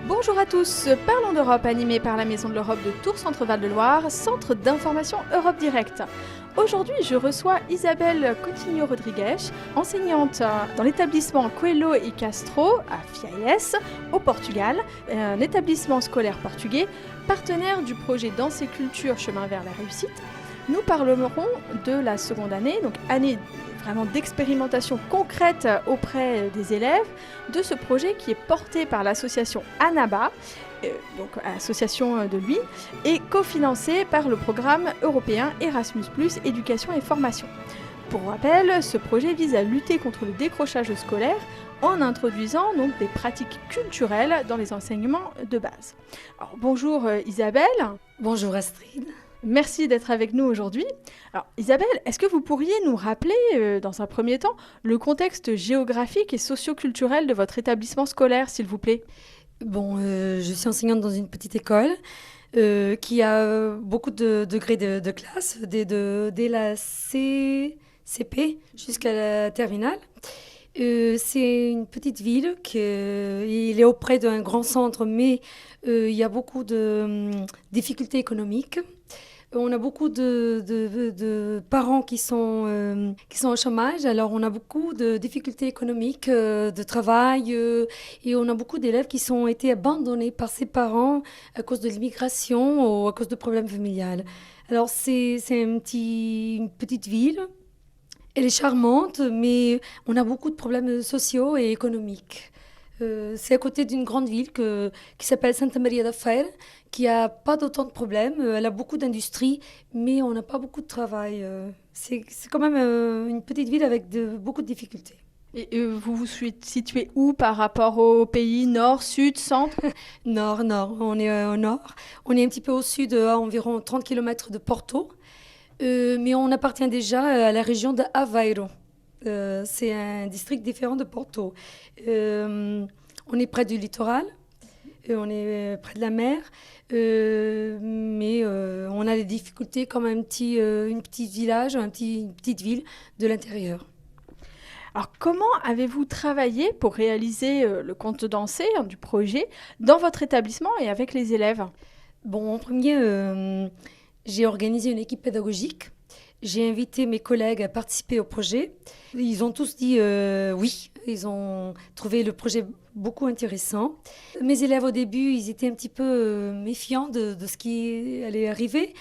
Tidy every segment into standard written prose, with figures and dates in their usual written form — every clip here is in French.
Bonjour à tous, Parlons d'Europe, animé par la Maison de l'Europe de Tours Centre-Val de Loire, centre d'information Europe Direct. Aujourd'hui, je reçois Isabelle Coutinho-Rodrigues, enseignante dans l'établissement Coelho e Castro à Fies, au Portugal, un établissement scolaire portugais, partenaire du projet Danse et Culture Chemin vers la réussite. Nous parlerons de la seconde année, donc année vraiment d'expérimentation concrète auprès des élèves, de ce projet qui est porté par l'association ANABA, donc association de l'UI, et cofinancé par le programme européen Erasmus+, éducation et formation. Pour rappel, ce projet vise à lutter contre le décrochage scolaire en introduisant donc des pratiques culturelles dans les enseignements de base. Alors, bonjour Isabelle. Bonjour Astrid. Merci d'être avec nous aujourd'hui. Alors Isabelle, est-ce que vous pourriez nous rappeler, dans un premier temps, le contexte géographique et socio-culturel de votre établissement scolaire, s'il vous plaît ? Bon, je suis enseignante dans une petite école qui a beaucoup de degrés de classe, dès la CP jusqu'à la terminale. C'est une petite ville qui il est auprès d'un grand centre, mais il y a beaucoup de difficultés économiques. On a beaucoup de parents qui sont au chômage, alors on a beaucoup de difficultés économiques, de travail, et on a beaucoup d'élèves qui ont été abandonnés par ses parents à cause de l'immigration ou à cause de problèmes familiaux. Alors c'est une petite ville, elle est charmante, mais on a beaucoup de problèmes sociaux et économiques. C'est à côté d'une grande ville qui s'appelle Santa Maria da Feira, qui n'a pas d'autant de problèmes. Elle a beaucoup d'industries, mais on n'a pas beaucoup de travail. C'est quand même une petite ville avec beaucoup de difficultés. Et vous vous situez où par rapport au pays, nord, sud, centre ? Nord. On est au nord. On est un petit peu au sud, à environ 30 km de Porto. Mais on appartient déjà à la région de Aveiro. C'est un district différent de Porto. On est près du littoral, on est près de la mer, mais on a des difficultés comme un petit village, une petite ville de l'intérieur. Alors, comment avez-vous travaillé pour réaliser le conte dansé du projet dans votre établissement et avec les élèves ? Bon, en premier, j'ai organisé une équipe pédagogique. J'ai invité mes collègues à participer au projet. Ils ont tous dit oui. Ils ont trouvé le projet beaucoup intéressant. Mes élèves, au début, ils étaient un petit peu méfiants de ce qui allait arriver.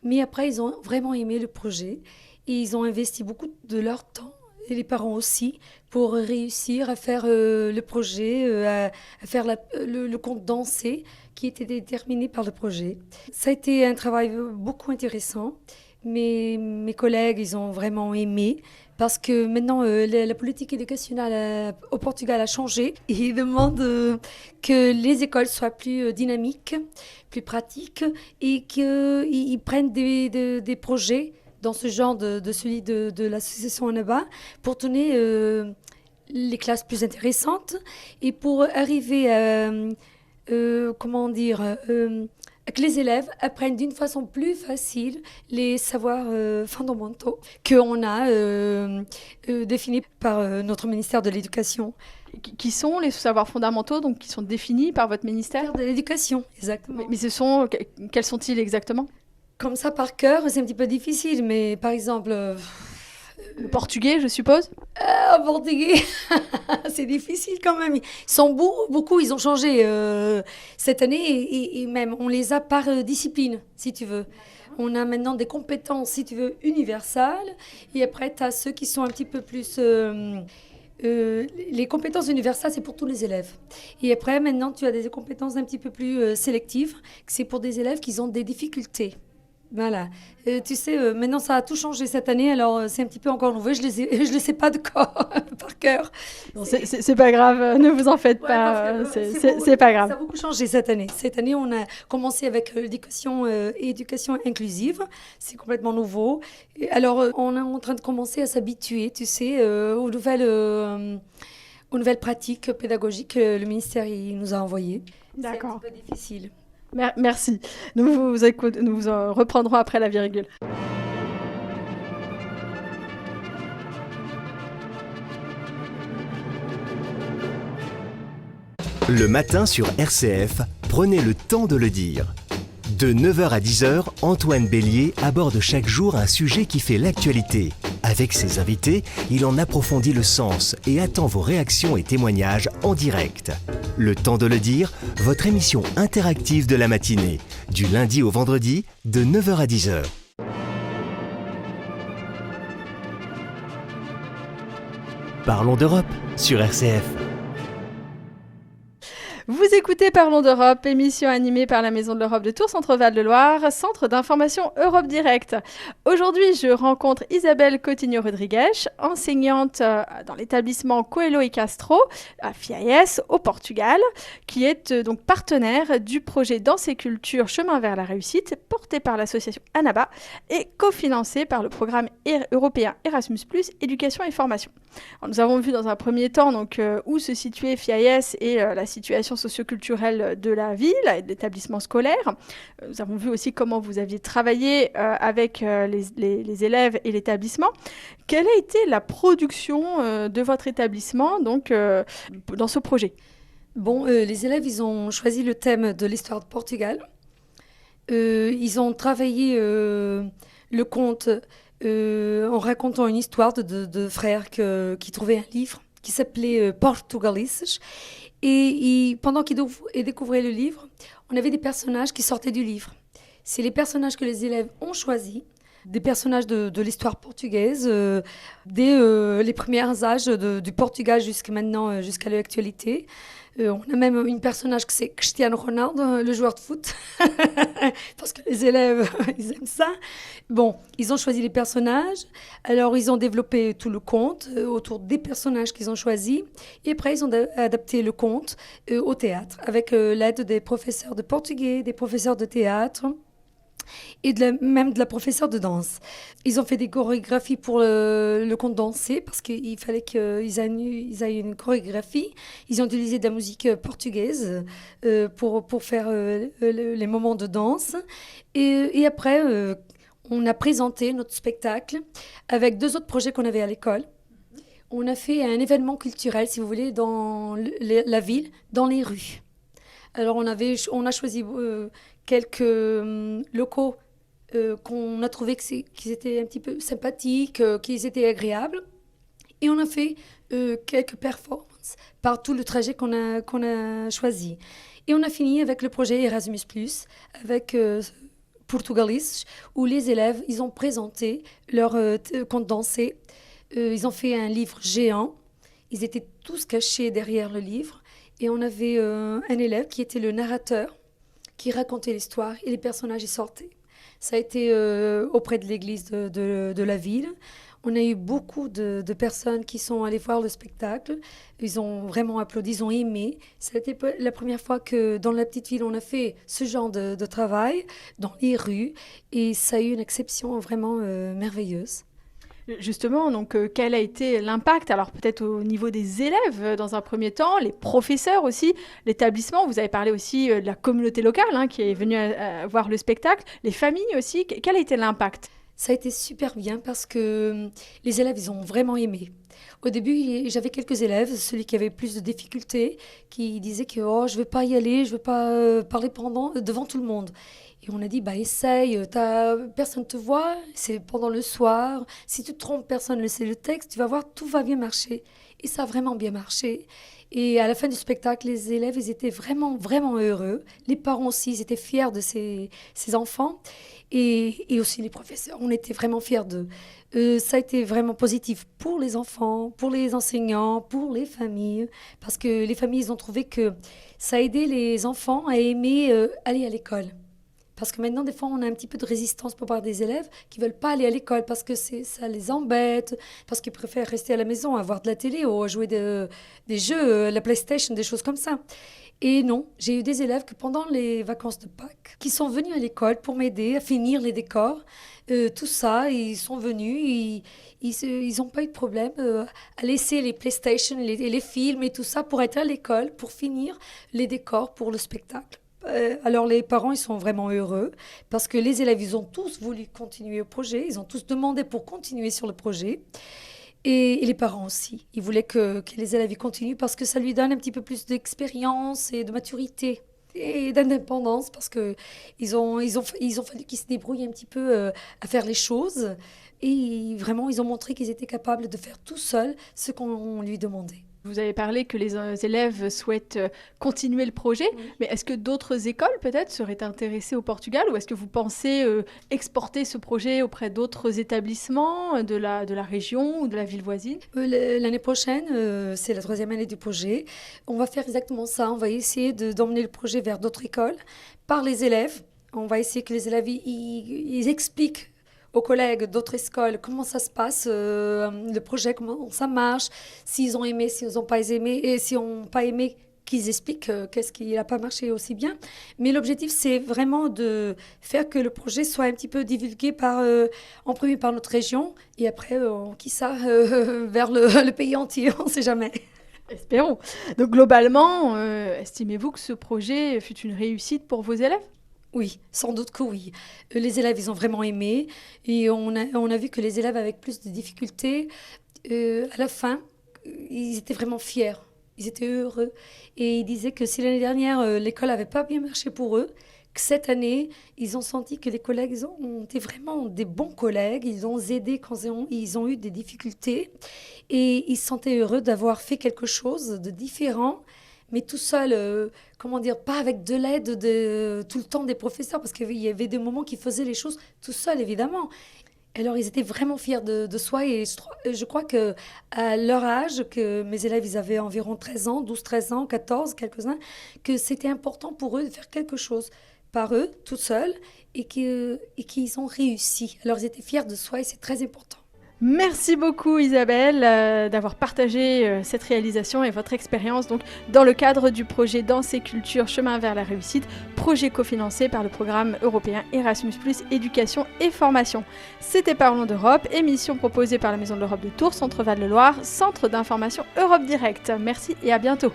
Mais après, ils ont vraiment aimé le projet. Et ils ont investi beaucoup de leur temps, et les parents aussi, pour réussir à faire le projet, à faire le conte dansé qui était déterminé par le projet. Ça a été un travail beaucoup intéressant. Mes collègues, ils ont vraiment aimé parce que maintenant, la politique éducationnelle au Portugal a changé. Ils demandent que les écoles soient plus dynamiques, plus pratiques et qu'ils prennent des projets dans ce genre de celui de l'association ANABA pour tourner les classes plus intéressantes et pour arriver à, que les élèves apprennent d'une façon plus facile les savoirs fondamentaux qu'on a définis par notre ministère de l'Éducation. Qui sont les savoirs fondamentaux, donc qui sont définis par votre ministère ? De l'Éducation, exactement. Mais quels sont-ils exactement ? Comme ça, par cœur, c'est un petit peu difficile, mais par exemple... Le portugais, je suppose ? Portugais, c'est difficile quand même. Ils sont beaucoup, ils ont changé cette année et même on les a par discipline, si tu veux. On a maintenant des compétences, si tu veux, universales. Et après, tu as ceux qui sont un petit peu plus... les compétences universelles, c'est pour tous les élèves. Et après, maintenant, tu as des compétences un petit peu plus sélectives, c'est pour des élèves qui ont des difficultés. Voilà. Tu sais, maintenant, ça a tout changé cette année, alors c'est un petit peu encore nouveau. Je les sais pas de corps, par cœur. C'est pas grave, ne vous en faites pas, c'est pas grave. Ça a beaucoup changé cette année. Cette année, on a commencé avec l'éducation et éducation inclusive. C'est complètement nouveau. Et alors, on est en train de commencer à s'habituer, tu sais, aux nouvelles pratiques pédagogiques que le ministère il nous a envoyées. D'accord. C'est un petit peu difficile. Merci. Nous vous reprendrons après la virgule. Le matin sur RCF, prenez le temps de le dire. De 9h à 10h, Antoine Bélier aborde chaque jour un sujet qui fait l'actualité. Avec ses invités, il en approfondit le sens et attend vos réactions et témoignages en direct. Le temps de le dire, votre émission interactive de la matinée, du lundi au vendredi, de 9h à 10h. Parlons d'Europe sur RCF. Vous écoutez Parlons d'Europe, émission animée par la Maison de l'Europe de Tours Centre-Val de Loire, centre d'information Europe Direct. Aujourd'hui, je rencontre Isabelle Coutinho-Rodrigues, enseignante dans l'établissement Coelho e Castro à FIAS au Portugal, qui est donc partenaire du projet Danse et Culture Chemin vers la réussite, porté par l'association ANABA et cofinancé par le programme européen Erasmus+, éducation et formation. Alors, nous avons vu dans un premier temps donc, où se situait FIAS et la situation socioculturelle de la ville et de l'établissement scolaire. Nous avons vu aussi comment vous aviez travaillé avec les élèves et l'établissement. Quelle a été la production de votre établissement donc, dans ce projet ? Bon, les élèves, ils ont choisi le thème de l'histoire de Portugal. Ils ont travaillé le conte en racontant une histoire de frères qui trouvaient un livre qui s'appelait Portugalices. Et pendant qu'ils découvraient le livre, on avait des personnages qui sortaient du livre. C'est les personnages que les élèves ont choisis, des personnages de l'histoire portugaise, dès les premiers âges du Portugal jusqu'à maintenant, jusqu'à l'actualité. On a même une personnage que c'est Cristiano Ronaldo, le joueur de foot, parce que les élèves, ils aiment ça. Bon, ils ont choisi les personnages, alors ils ont développé tout le conte autour des personnages qu'ils ont choisis, et après ils ont adapté le conte au théâtre, avec l'aide des professeurs de portugais, des professeurs de théâtre, et même de la professeure de danse. Ils ont fait des chorégraphies pour le conte dansé parce qu'il fallait qu'ils aient une chorégraphie. Ils ont utilisé de la musique portugaise pour faire les moments de danse. Et après, on a présenté notre spectacle avec 2 autres projets qu'on avait à l'école. On a fait un événement culturel, si vous voulez, dans la ville, dans les rues. Alors, on a choisi quelques locaux qu'on a trouvé qu'ils étaient un petit peu sympathiques, qu'ils étaient agréables. Et on a fait quelques performances par tout le trajet qu'on a choisi. Et on a fini avec le projet Erasmus+, avec Portugalices, où les élèves, ils ont présenté leur conte dansé. Ils ont fait un livre géant. Ils étaient tous cachés derrière le livre. Et on avait un élève qui était le narrateur, qui racontait l'histoire et les personnages y sortaient. Ça a été auprès de l'église de la ville. On a eu beaucoup de personnes qui sont allées voir le spectacle. Ils ont vraiment applaudi, ils ont aimé. C'était la première fois que dans la petite ville, on a fait ce genre de travail dans les rues. Et ça a eu une exception vraiment merveilleuse. Justement, donc, quel a été l'impact? Alors peut-être au niveau des élèves dans un premier temps, les professeurs aussi, l'établissement, vous avez parlé aussi de la communauté locale qui est venue voir le spectacle, les familles aussi, quel a été l'impact? Ça a été super bien parce que les élèves, ils ont vraiment aimé. Au début, j'avais quelques élèves, celui qui avait plus de difficultés, qui disaient que je ne vais pas y aller, je ne vais pas parler devant tout le monde. Et on a dit, essaye, personne ne te voit, c'est pendant le soir. Si tu te trompes, personne ne sait le texte, tu vas voir, tout va bien marcher. Et ça a vraiment bien marché. Et à la fin du spectacle, les élèves, ils étaient vraiment, vraiment heureux. Les parents aussi, ils étaient fiers de ces enfants. Et aussi les professeurs, on était vraiment fiers d'eux. Ça a été vraiment positif pour les enfants, pour les enseignants, pour les familles. Parce que les familles, ils ont trouvé que ça a aidé les enfants à aimer aller à l'école. Parce que maintenant, des fois, on a un petit peu de résistance pour part des élèves qui ne veulent pas aller à l'école parce que ça les embête, parce qu'ils préfèrent rester à la maison, à voir de la télé ou à jouer des jeux, la PlayStation, des choses comme ça. Et non, j'ai eu des élèves que pendant les vacances de Pâques, qui sont venus à l'école pour m'aider à finir les décors, tout ça, ils sont venus, ils n'ont pas eu de problème à laisser les PlayStation, les films et tout ça pour être à l'école, pour finir les décors pour le spectacle. Alors les parents, ils sont vraiment heureux parce que les élèves, ils ont tous voulu continuer au projet, ils ont tous demandé pour continuer sur le projet. Et les parents aussi. Ils voulaient que les élèves y continuent parce que ça lui donne un petit peu plus d'expérience et de maturité et d'indépendance parce qu'ils ont fallu qu'ils se débrouillent un petit peu à faire les choses. Et vraiment, ils ont montré qu'ils étaient capables de faire tout seuls ce qu'on lui demandait. Vous avez parlé que les élèves souhaitent continuer le projet, mais est-ce que d'autres écoles peut-être seraient intéressées au Portugal ou est-ce que vous pensez exporter ce projet auprès d'autres établissements de la région ou de la ville voisine? L'année prochaine, c'est la 3e année du projet. On va faire exactement ça. On va essayer d'emmener le projet vers d'autres écoles par les élèves. On va essayer que les élèves ils expliquent aux collègues d'autres écoles comment ça se passe, le projet, comment ça marche, s'ils ont aimé, s'ils n'ont pas aimé, et s'ils n'ont pas aimé, qu'ils expliquent qu'est-ce qui n'a pas marché aussi bien. Mais l'objectif, c'est vraiment de faire que le projet soit un petit peu divulgué en premier par notre région, et après, qui ça, vers le pays entier, on ne sait jamais. Espérons. Donc globalement, estimez-vous que ce projet fut une réussite pour vos élèves? Oui, sans doute que oui. Les élèves, ils ont vraiment aimé et on a vu que les élèves avec plus de difficultés, à la fin, ils étaient vraiment fiers. Ils étaient heureux et ils disaient que si l'année dernière, l'école n'avait pas bien marché pour eux, que cette année, ils ont senti que les collègues ils ont été vraiment des bons collègues. Ils ont aidé quand ils ont eu des difficultés et ils se sentaient heureux d'avoir fait quelque chose de différent mais tout seul, pas avec de l'aide tout le temps des professeurs, parce qu'il y avait des moments qu'ils faisaient les choses tout seuls, évidemment. Alors, ils étaient vraiment fiers de soi, et je crois qu'à leur âge, que mes élèves, ils avaient environ 13 ans, 12, 13 ans, 14, quelques-uns, que c'était important pour eux de faire quelque chose par eux, tout seuls, et qu'ils ont réussi. Alors, ils étaient fiers de soi, et c'est très important. Merci beaucoup Isabelle d'avoir partagé cette réalisation et votre expérience donc, dans le cadre du projet Danse et Culture Chemin vers la réussite, projet cofinancé par le programme européen Erasmus+, Éducation et Formation. C'était Parlons d'Europe, émission proposée par la Maison de l'Europe de Tours, Centre Val de Loire, Centre d'information Europe Direct. Merci et à bientôt.